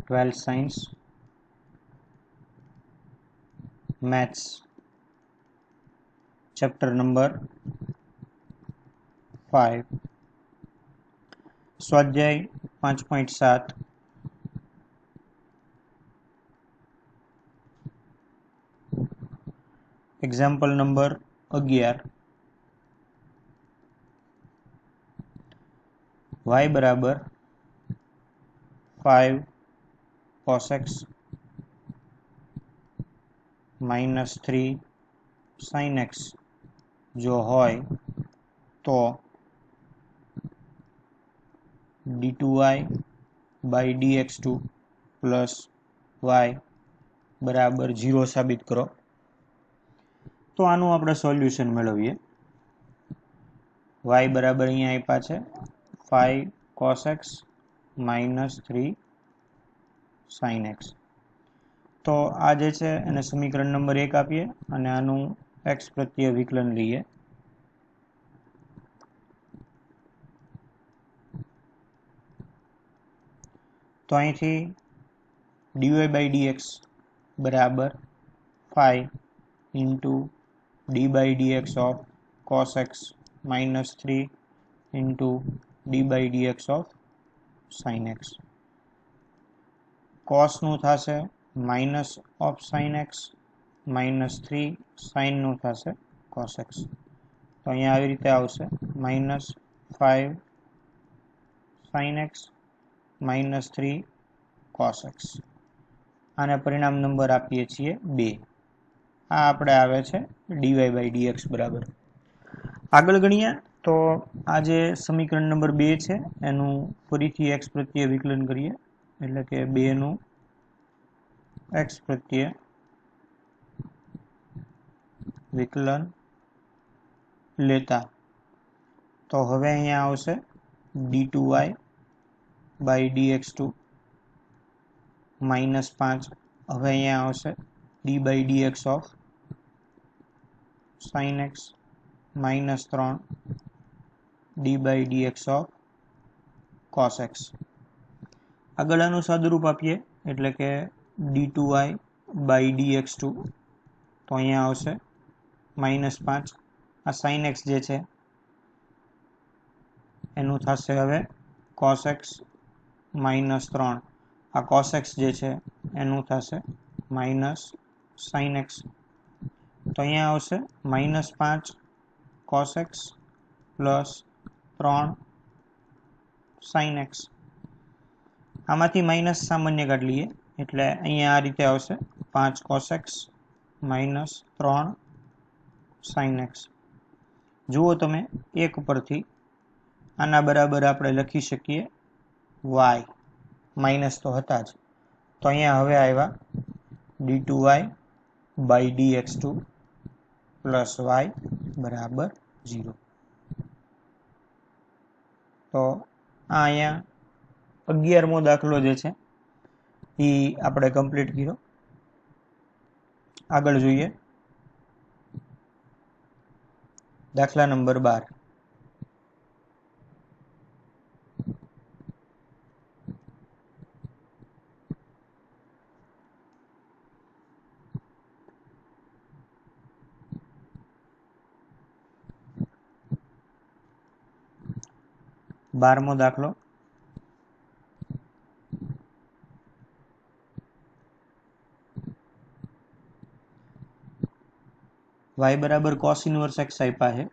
12th Science Maths Chapter number 5 स्वाध्याय 5.7 example number 11 y बराबर 5 cos x minus 3 sin x जो होय तो d2y bye dx2 plus y बराबर 0 साबित करो। तो आनु આપણે સોલ્યુશન મેળવીએ। y બરાબર અહીંયા આપ્યા છે 5 cos x minus 3 sin x। તો આ જે છે એને સમીકરણ નંબર 1 આપીએ અને આનું x પ્રત્યે વિકલન લઈએ। તો અહીંથી dy બાય dx બરાબર 5 into d by dx of cos x minus 3 into d by dx of sin x। cos નું થશે minus of sin x minus 3 sin નું થશે cos x। તો અહીંયા આવી રીતે આવશે minus 5 sin x minus 3 cos x। આને પરિણામ નંબર આપીએ છીએ 2। આ આપણે આવે છે dy બાય dx બરાબર। આગળ ગણીએ તો આ જે સમીકરણ નંબર 2 છે એનું ફરીથી x પ્રત્યે વિકલન કરીએ એટલે કે 2 નું x પ્રત્યે વિકલન લેતા તો હવે અહીંયા આવશે d2y બાય dx2 માઇનસ 5। હવે અહીંયા આવશે d by dx of sin x minus 3 d by dx of cos x। આગળ આનું સાદુરૂપ આપીએ એટલે કે d2y by dx2 તો અહીંયા આવશે minus 5। આ sin x જે છે એનું થશે હવે cos x minus 3। આ cos x જે છે એનું થશે માઇનસ sin x। તો અહીંયા આવશે minus 5 cos x plus 3 sin x। આમાંથી માઇનસ સામાન્ય કાઢી લઈએ એટલે અહીંયા આ રીતે આવશે 5 cos x minus 3 sin x। જુઓ તમે એક પરથી આના બરાબર આપણે લખી શકીએ y માઇનસ તો હતા જ તો અહીંયા હવે આવ્યા d2y by dx2 plus y બરાબર 0। તો આ અહીંયા 11મો દાખલો જે છે એ આપણે કમ્પ્લીટ કર્યો। આગળ જોઈએ દાખલા નંબર 12। बारमो दाखलो y बराबर cos इनवर्स x आप्या है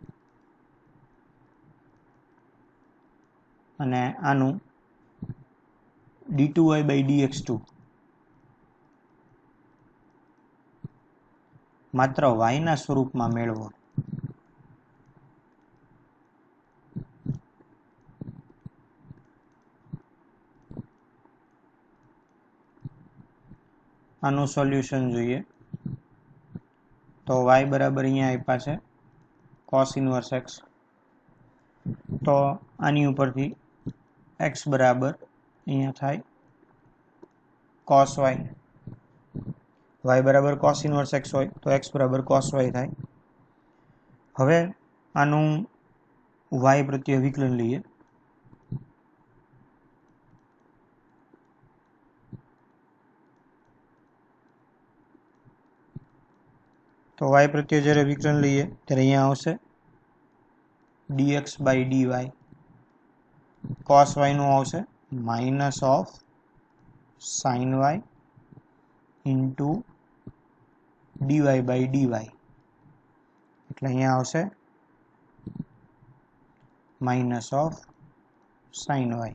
अने आनु d2y by dx2 मात्र y ना स्वरूप में मेळवो। આનું સોલ્યુશન જોઈએ તો y બરાબર અહીંયા આપ્યા છે cos ઇનવર્સ x। તો આની ઉપરથી x બરાબર અહીંયા થાય cos y। y બરાબર cos ઇનવર્સ x હોય તો x બરાબર cos y થાય। હવે આનું y પ્રત્યે વિકલન લઈએ। तो y प्रत्ये જ્યારે વિકલન લઈએ ત્યારે અહીંયા આવશે dx by dy. cos y નું આવશે minus of sin y into dy by dy. એટલે અહીંયા આવશે minus of sin y.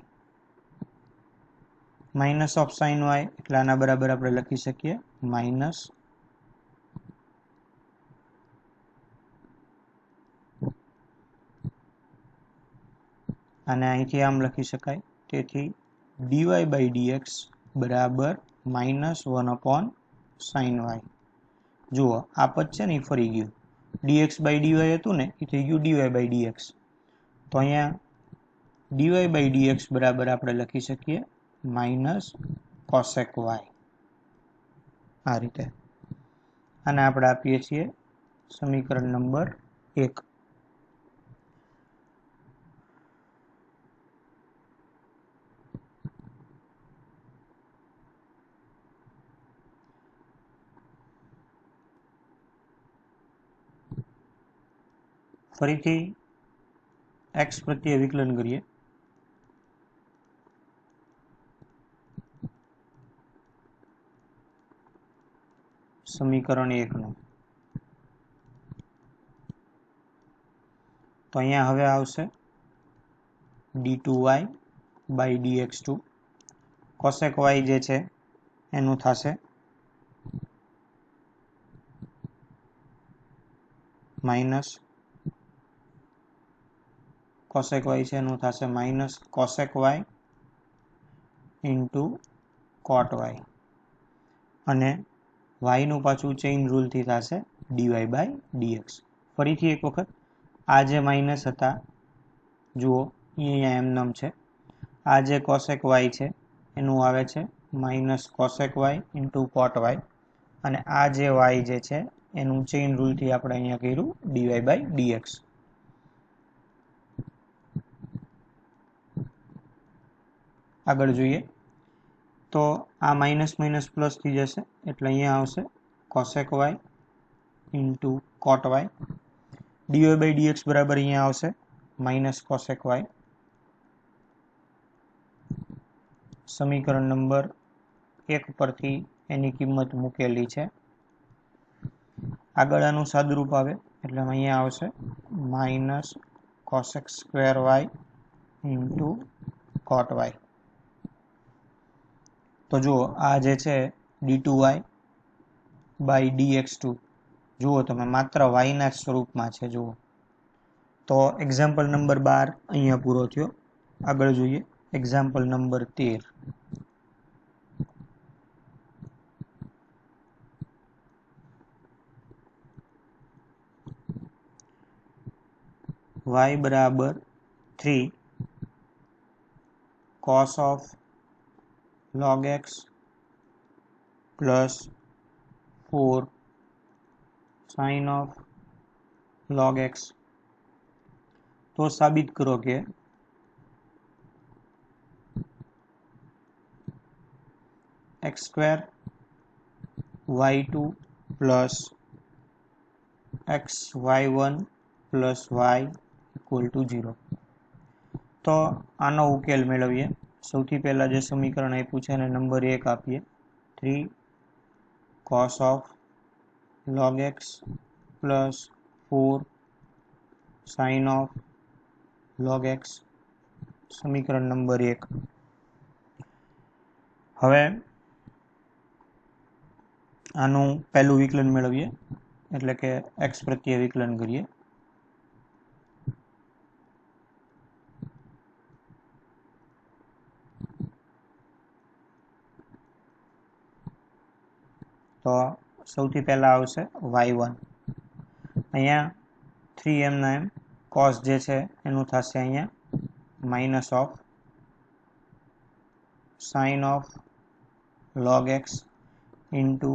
Minus of sin y એટલે આના બરાબર આપણે લખી શકીએ માઇનસ અને અહીંથી આમ લખી શકાય. તેથી dy by dx બરાબર માઇનસ 1/sin y. જુઓ આ પદ છે ને એ ફરી ગયું. dx by dy હતું ને એ થઈ ગયું dy by dx. તો અહીંયા dy by dx બરાબર આપણે લખી શકીએ માઇનસ cosec y. આ રીતે આને આપણે આપીએ છીએ સમીકરણ નંબર 1. ફરીથી x પ્રત્યે વિકલન કરીએ. સમીકરણ 1 નું તો અહીંયા હવે આવશે d2y by dx2. cosec y જે છે એનું થશે માઇનસ cosec y છે એનું થશે minus cosec y into cot y. અને y નું પાછું ચેઇન રૂલથી થશે dy by dx. ફરીથી એક વખત આ જે માઇનસ હતા જુઓ અહીંયા એમનેમ છે. આ જે cosec y છે એનું આવે છે minus cosec y into cot y. અને આ જે y જે છે એનું ચેઇન રૂલથી આપણે અહીંયા કર્યું dy by dx. આગળ જોઈએ તો આ માઇનસ માઇનસ પ્લસ થઈ જશે એટલે અહીંયા આવશે cosec y into cot y. dy by dx બરાબર અહીંયા આવશે માઇનસ cosec y. સમીકરણ નંબર 1 પરથી એની કિંમત મૂકેલી છે. આગળ આનું સાદુરૂપ આવે એટલે અહીંયા આવશે minus cosec square y into cot y. તો જુઓ આ જે છે d2y by dx2 જુઓ તમે માત્ર y ના સ્વરૂપમાં છે. જુઓ તો એક્ઝામ્પલ નંબર 12 અહીંયા પૂરો થયો. આગળ જોઈએ એક્ઝામ્પલ નંબર 13. y બરાબર 3 cos of log x plus 4 sin of log x. તો સાબિત કરો કે x square y2 plus xy1 plus y equal to 0. તો આનો ઉકેલ મેળવીએ. સૌથી પહેલા જે સમીકરણ આપ્યું છે એને નંબર 1 આપીએ 3 cos of log x plus 4 sin of log x. સમીકરણ નંબર 1. હવે આનું પહેલું વિકલન મેળવીએ એટલે કે x પ્રત્યે વિકલન કરીએ. તો સૌથી પહેલા આવશે y1. અહીંયા 3 એમના એમ cos જે છે એનું થશે અહીંયા minus of sin of log x into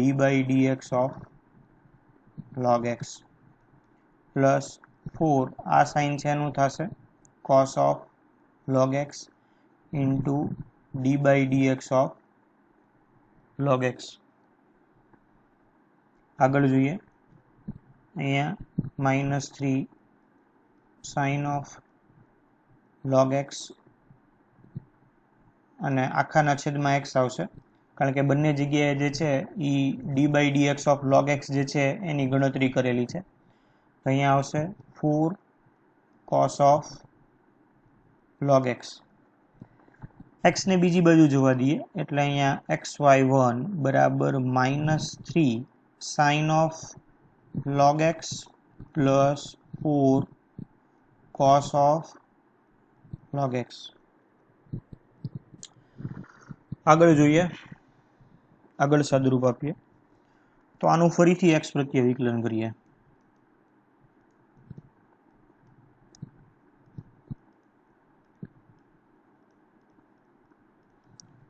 d by dx of log x plus 4 આ સાઇન છે એનું થશે cos of log x into d by dx of log x. આગળ જોઈએ અહીંયા -3 sin of log x અને આખાના છેદમાં x આવશે, કારણ કે બંને જગ્યાએ જે છે એ d/dx ઓફ log x જે છે એની ગણતરી કરેલી છે. તો અહીંયા આવશે 4 cos of log x. x ને બીજી બાજુ જોવા દઈએ એટલે અહીંયા xy1 બરાબર -3 sin of log x plus 4 cos of log x. આગળ જોઈએ, આગળ સાદુરૂપ આપીએ તો આનું ફરીથી x પ્રત્યે વિકલન કરીએ.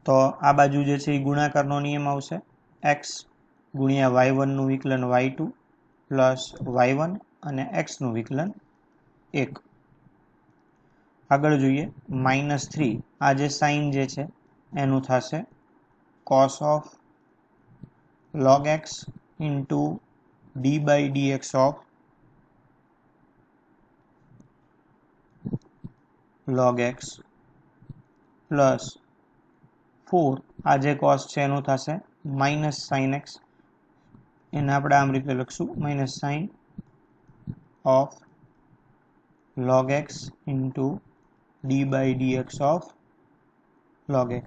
તો આ બાજુ જે છે એ ગુણાકારનો નિયમ આવશે, x ગુણ્યા y1 નું વિકલન y2 પ્લસ y1 અને x નું વિકલન 1. આગળ જોઈએ -3, આ જે સાઇન જે છે એનું થશે cos of log x into d/dx of log x plus 4, આ જે cos છે એનું થશે -sin x, એને આપણે આમ રીતે લખશું -sin of log x into d/dx of log x.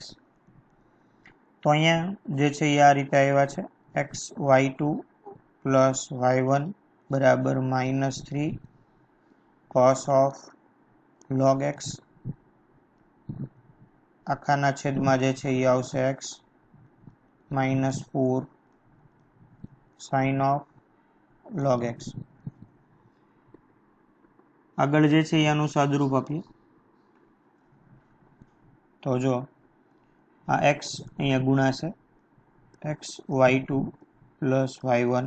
તો અહીંયા જે છે એ આ રીતે આવ્યા છે, xy2 પ્લસ y1 બરાબર -3 cos of log x, આખાના છેદમાં જે છે એ આવશે x -4 sin of log x. આગળ જે છે આનું સાદુરૂપ આપીએ તો જો આ x અહીંયા ગુણાશે, xy2 પ્લસ y1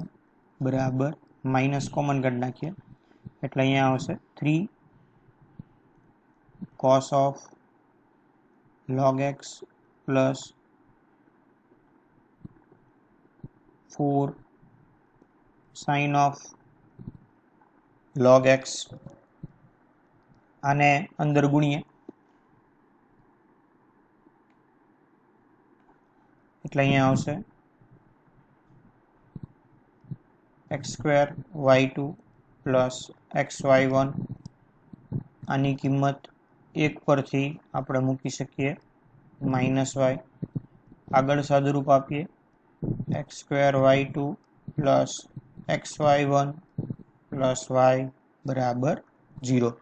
બરાબર માઇનસ કોમન કાઢી નાખીએ એટલે અહીંયા આવશે 3 cos of log x plus 4 sin of log x. આને અંદર ગુણીએ એટલે અહીંયા આવશે x2 y2 પ્લસ xy1, આની કિંમત 1 પરથી આપણે મૂકી શકીએ -y. આગળ સાદુરૂપ આપીએ x2 y2 plus xy1 plus y બરાબર 0.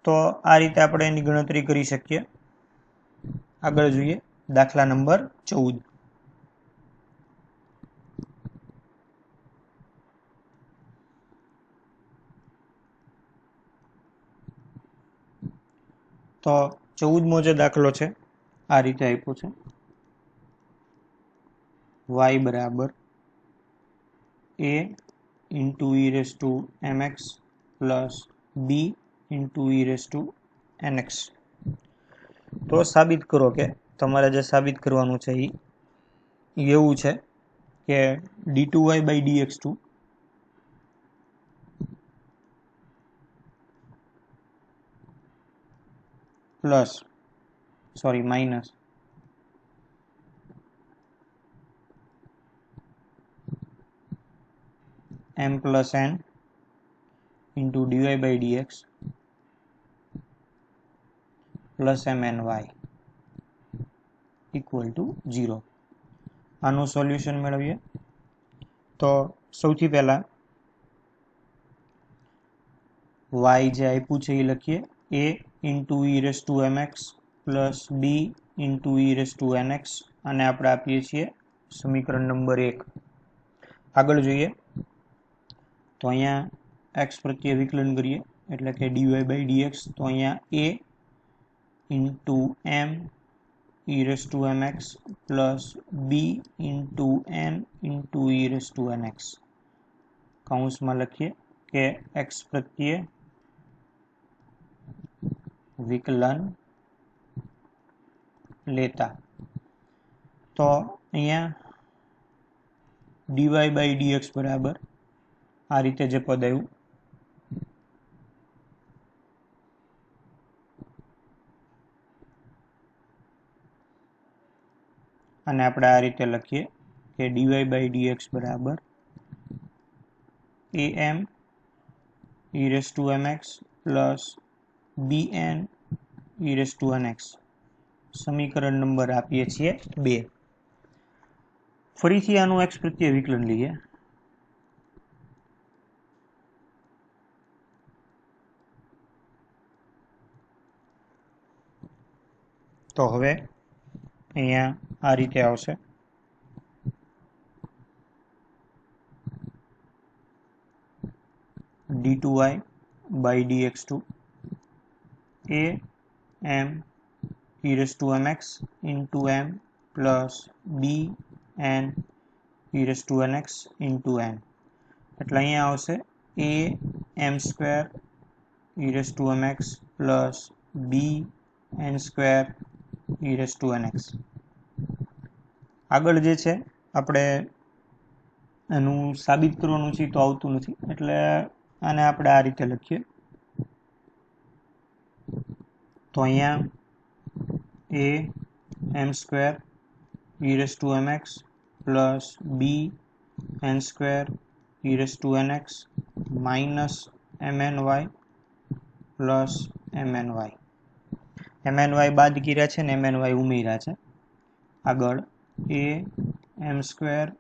તો આ રીતે આપણે એની ગણતરી કરી શકીએ. આગળ જોઈએ દાખલા નંબર 14. તો 14મો જે દાખલો છે આ રીતે આપ્યો છે, y બરાબર a into e raised to mx plus b into e raised to nx. તો સાબિત કરો કે તમારે જે સાબિત કરવાનું છે એ એવું છે કે d2y by dx2 plus minus m plus n into dy by dx plus mny equal to 0. આનું સોલ્યુશન મેળવીએ તો સૌથી પહેલા y જે આપ્યું છે એ લખીએ, a into e raised to mx plus b into e raised to nx, અને આપણે આપીએ છીએ સમીકરણ નંબર 1. આગળ જોઈએ તો અહીંયા x પ્રત્યે વિકલન કરીએ એટલે કે dy by dx, તો અહીંયા a into m e raised to mx plus b into n into e raised to nx, કૌંસમાં લખીએ કે x પ્રત્યે વિકલન લેતા. તો અહીંયા dy by dx બરાબર આ રીતે જે પદ આવ્યું અને આપણે આ રીતે લખીએ કે dy બાય dx બરાબર am e raised to mx plus bn e raised to nx સમીકરણ નંબર આપીએ છીએ 2. ફરીથી આનું x પ્રત્યે વિકલન લઈએ. તો હવે અહીંયા આ રીતે આવશે d2y by dx2 a m e raised to mx into m plus b n e raised to nx into n. એટલે અહીંયા આવશે a m square e raised to mx plus b n square e raised to nx. આગળ જે છે આપણે એનું સાબિત કરવાનું છે તો આવતું નથી, એટલે આને આપણે આ રીતે લખીએ. તો અહીંયા a m square e raised to mx plus b n square e raised to nx minus mny plus mny. mny બાદ કર્યા છે ને mny ઉમેર્યા છે. આગળ a m square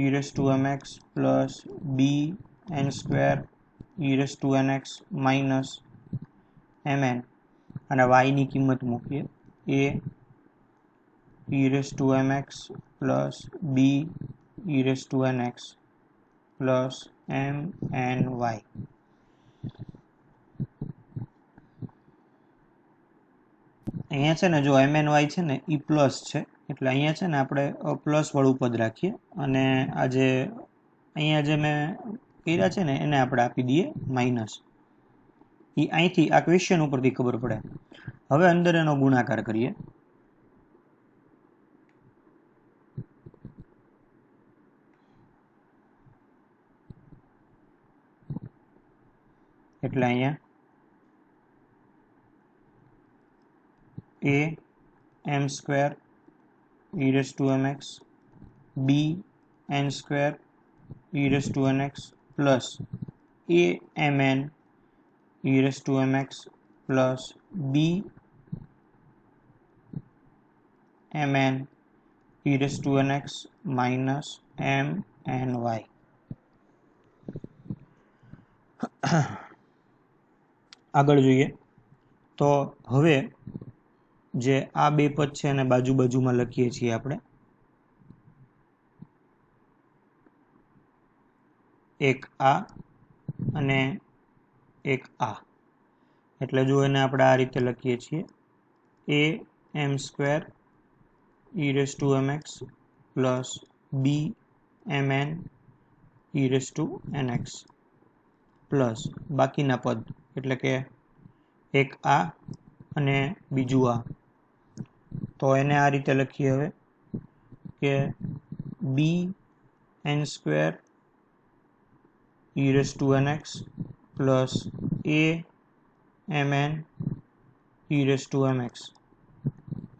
e raised to mx plus b n square e raised to nx minus mn અને y ની કિંમત મૂકીએ a e raised to mx plus b e raised to nx plus mny. અહીંયા છે ને જો mny છે ને એ પ્લસ છે, એટલે અહીંયા છે ને આપણે પ્લસ વાળું પદ રાખીએ અને આ જે અહીંયા જે મેં કર્યા છે ને એને આપણે આપી દઈએ માઇનસ. એ અહીંથી આ ક્વેશ્ચન ઉપરથી ખબર પડે. હવે અંદર એનો ગુણાકાર કરીએ. એટલે અહીંયા a m square e raised to mx b n square e raised to nx plus a mn e raised to mx plus b mn e raised to nx minus mny. આગળ જોઈએ તો હવે જે આ બે પદ છે એને બાજુ બાજુમાં લખીએ છીએ આપણે. એક આ અને એક આ, એટલે જો એને આપણે આ રીતે લખીએ છીએ a m square e raised to mx plus b mn e raised to nx plus બાકીના પદ એટલે કે એક આ અને બીજું આ. તો એને આ રીતે લખીએ હવે કે b n square e raised to nx plus a mn e raised to mx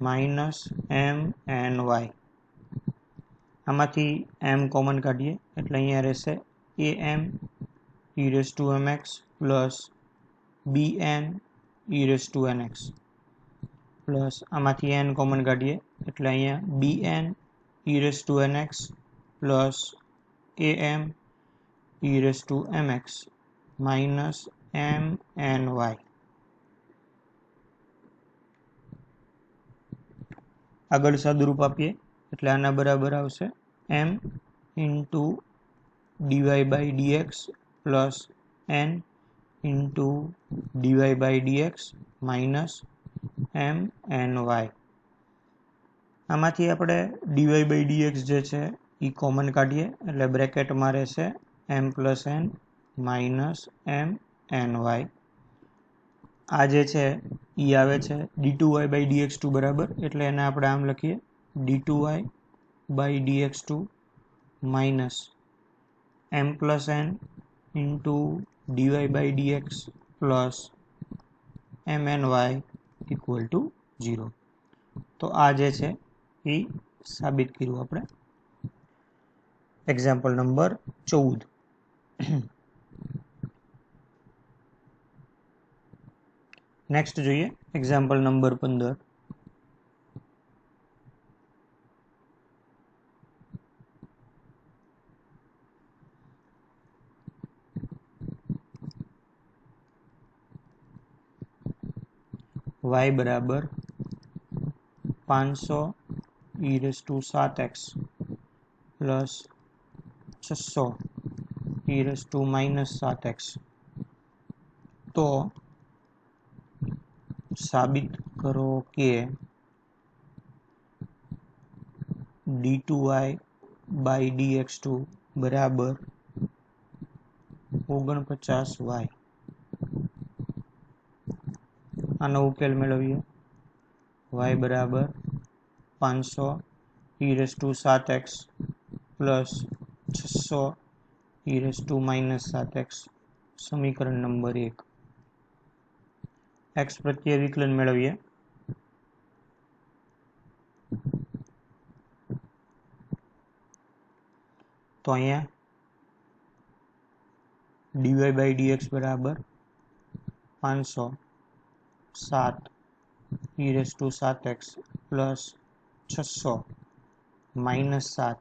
minus mny. આમાંથી m કોમન કાઢીએ એટલે અહીંયા રહેશે am e raised to mx plus bn e raised to nx plus આમાંથી n કોમન કાઢીએ એટલે અહીંયા bn e raised to nx plus am e raised to mx minus mny. આગળ સાદુરૂપ આપીએ એટલે આના બરાબર આવશે m into dy by dx plus n into dy by dx minus mny. આમાંથી આપણે dy by dx જે છે એ કોમન કાઢીએ એટલે બ્રેકેટમાં રહેશે m plus n minus mny. આ જે છે એ આવે છે d2y by dx2 બરાબર, એટલે એને આપણે આમ લખીએ d2y by dx2 minus m plus n into dy by dx plus mny equal to 0। तो आ जे छे ई साबित कर्युं आपणे एक्जाम्पल नंबर 14। नेक्स्ट જોઈએ एक्जाम्पल नंबर 15। y बराबर 500 e⁻⁷x प्लस 600 e⁻⁷x। तो साबित करो कि d2y बाय dx2 बराबर 49y। आनो उकेल मेळवीए। y बराबर 500 e⁻⁷x प्लस 600 e⁻⁷x समीकरण नंबर 1। x प्रत्ये विकलन मेळवीए। तो अहींया dy बाय dx बराबर 500 7 e⁻⁷x प्लस 600 -7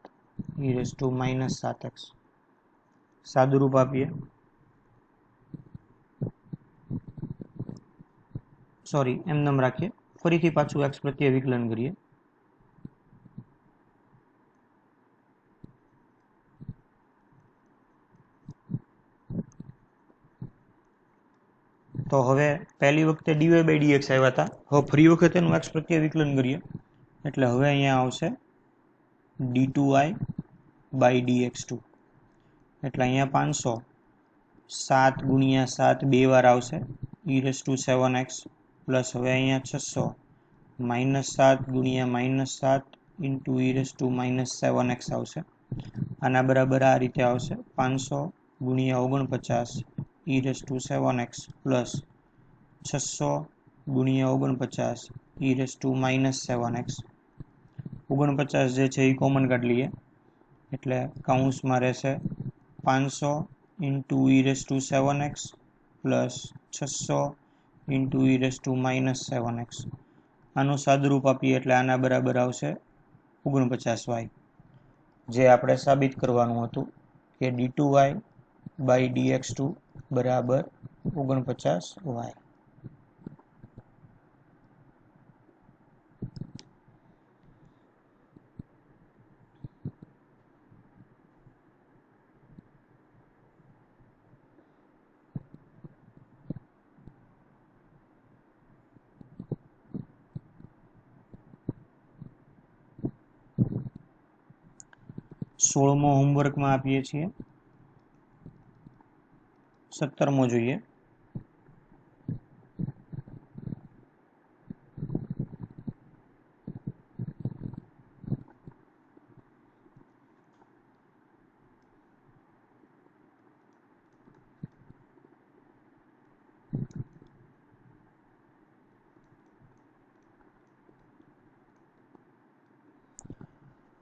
e⁻⁷x। सादुरूप आपीए। सॉरी एमनेम राखीए। फरीथी पाछुं x प्रत्ये विकलन करीए। तो हवे पहली वखते dy बाय dx आव्या था। हवे फरी वखत एनुं x प्रत्ये विकलन करीए એટલે હવે અહીંયા આવશે d2y બાય dx2 એટલે અહીંયા 500 7 ગુણ્યા 7 બે વાર આવશે e⁻⁷x પ્લસ હવે અહીંયા 600 -7 ગુણ્યા -7 ઇન્ટુ e⁻⁷x આવશે। આના બરાબર આ રીતે આવશે 500 ગુણ્યા 49 e⁻⁷x પ્લસ 600 ગુણ્યા 49 e⁻⁷x। 49 જે છે એ કોમન કાઢી લઈએ એટલે કૌંસમાં રહેશે 500 into e⁻⁷x plus 600 into e⁻⁷x। આનું સાદુરૂપ આપીએ એટલે આના બરાબર આવશે 49y। જે આપણે સાબિત કરવાનું હતું કે d2y બાય dx2 બરાબર 49y। सोळमो होमवर्क में आपीए छीए। 17मो જોઈએ।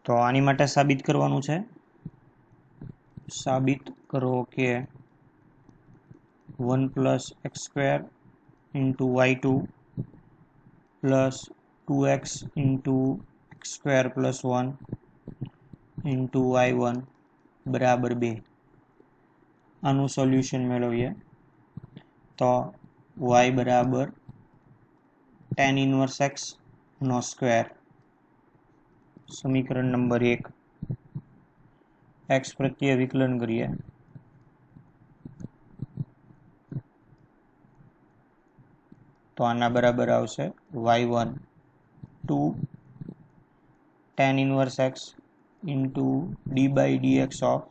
तो आनी माटे साबित करवानुं छे। साबित करो कि 1 + x² into y2 plus 2x into x² plus 1 into y1 बराबर 2। आनु सोल्यूशन मेळवीए तो y बराबर tan इनवर्स x नो स्क्वेर समीकरण नंबर 1। x प्रत्ये विकलन करिए तो आना बराबर आवशे y1 2 tan inverse x into d by dx of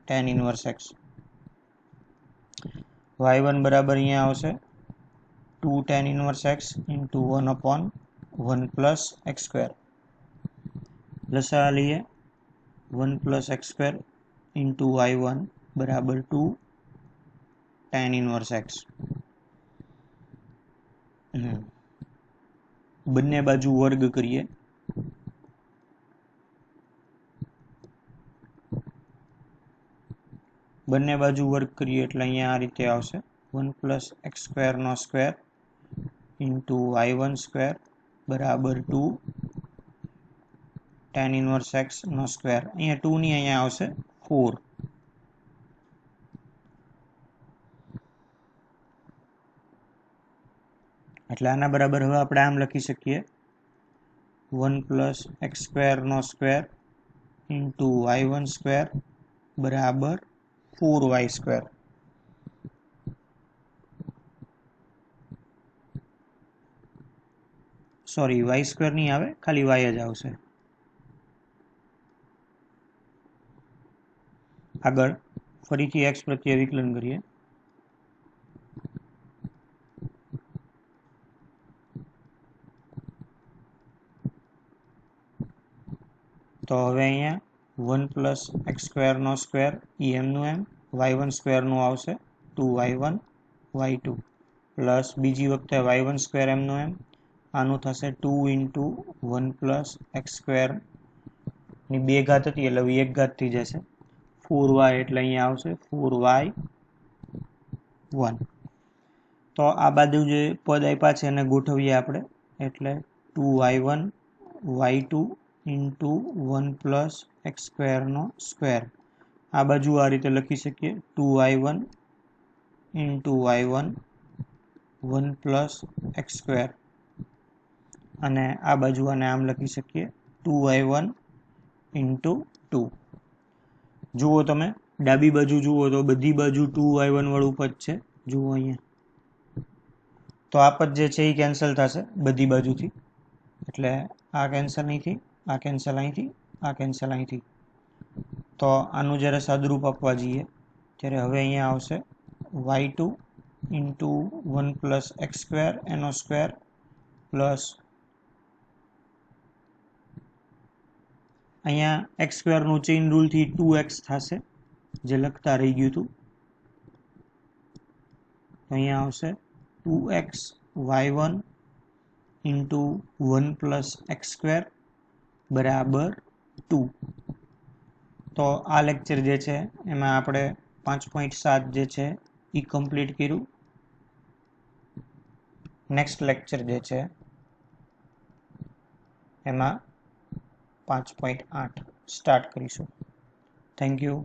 tan inverse x। y1 बराबर अहींया आवशे 2 tan inverse x into 1/1 plus x²। लसा लीए 1 + x² इंटू y1 બરાબર 2 tan inverse x. બંને બાજુ વર્ગ કરીએ. બંને બાજુ વર્ગ કરીએ એટલે અહીંયા આ રીતે આવશે 1 + x² નો સ્ક્વેર ઇન્ટુ y1² બરાબર 2 tan inverse x નો સ્ક્વેર. અહીંયા 2 ની અહીંયા આવશે 4. એટલે આના બરાબર હવે આપણે આમ લખી શકીએ 1 + x² નો સ્ક્વેર ઇન્ટુ y1² બરાબર 4y². સોરી, y² નહીં આવે, ખાલી y જ આવશે. આગળ ફરીથી x પ્રત્યે વિકલન કરીએ. તો હવે અહીંયા 1 + x² નો સ્ક્વેર એ એમનું એમ, y1² નું આવશે 2y1 y2 પ્લસ બીજી વખતે y1² એમનું એમ, આનું થશે 2 ઇન્ટુ 1 + x² ની 2 ઘાત હતી એટલે 1 ઘાત થઈ જશે 4y એટલે અહીંયા આવશે 4y1. તો આ બાજુ જે પદ આપ્યા છે એને ગોઠવીએ આપણે એટલે 2y1 y2 ઇન્ટુ 1 + x² નો સ્ક્વેર. આ બાજુ આ રીતે લખી શકીએ 2y1 ઇન્ટુ y1 1 + x², અને આ બાજુ આને આમ લખી શકીએ 2y1 ઇન્ટુ 2. જુઓ તમે ડાબી બાજુ જુઓ તો બધી બાજુ 2y1 વાળું પદ છે. જુઓ અહીંયા તો આ પદ જે છે એ કેન્સલ થશે બધી બાજુથી, એટલે આ કેન્સલ અહીંથી, આ કેન્સલ અહીંથી, આ કેન્સલ અહીંથી. તો આનું જ્યારે સાદુરૂપ આપવા જઈએ ત્યારે હવે અહીંયા આવશે y2 ઇન્ટુ 1 + x² એનો સ્ક્વેર પ્લસ અહીંયા x² નું ચેઇન રૂલથી 2x થશે જે લખતા રહી ગયું હતું. અહીંયા આવશે 2x y1 ઇન્ટુ 1 + x² બરાબર 2. તો આ લેક્ચર જે છે એમાં આપણે 5.7 જે છે એ કમ્પ્લીટ કર્યું. નેક્સ્ટ લેક્ચર જે છે એમાં 5.8 સ્ટાર્ટ કરીશું. Thank you.